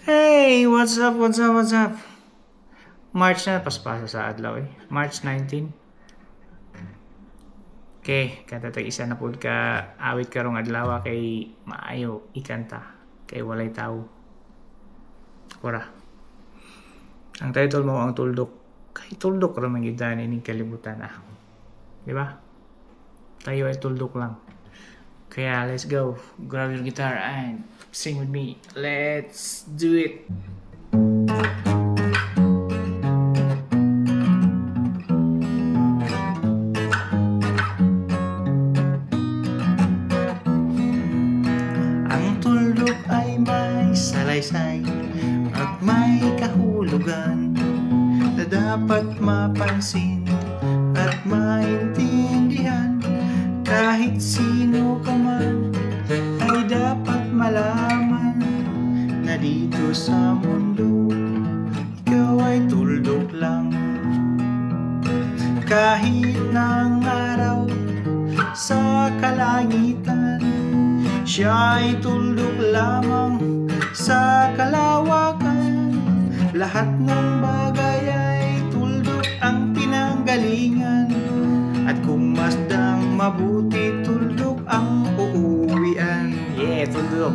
Hey! What's up? What's up? What's up? March na, paspasa sa adlaw eh. March 19. Okay, kanta tag isa na pud ka awit karong adlaw kay maayo ikanta kay walay tao. Kura. Ang title mo ang tuldok. Kay tuldok ra man gyud ining kalibutan ah. Di ba? Tayo ay tuldok lang. Kaya let's go. Grab your guitar and sing with me. Let's do it. Ang tuldok ay may salaysay at may kahulugan na dapat mapansin at maintindihan. Kahit sino ka man ay dapat malaman na dito sa mundo ikaw ay tuldok lang. Kahit ng araw sa kalangitan, siya ay tuldok lamang sa kalawakan. Lahat ng bagay ay tuldok ang pinanggalingan. At kung masdang mabuti, tuldok ang uuwian. Yeah, tuldok.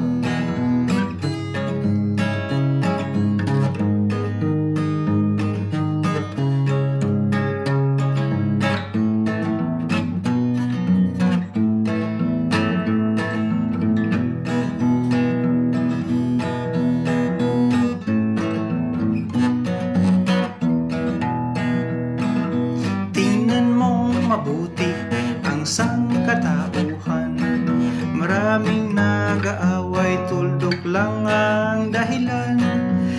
Mabuti ang sangkatauhan. Maraming nag-aaway, tuldok lang ang dahilan.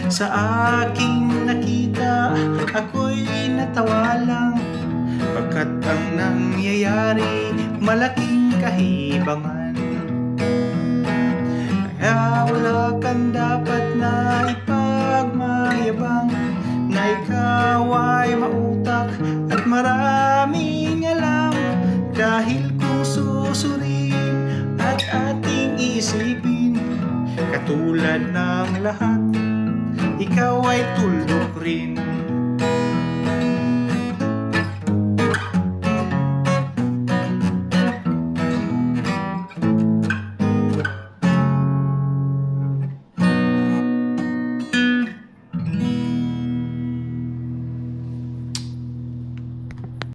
Sa aking nakita, ako'y natawa lang, pagkat ang nangyayari malaking kahibangan. Kaya wala kang dapat na ipagmayabang, na ikaw ay mautak at maraming alam. Dahil kung susuriin at ating isipin, katulad ng lahat, ikaw ay tuldok rin.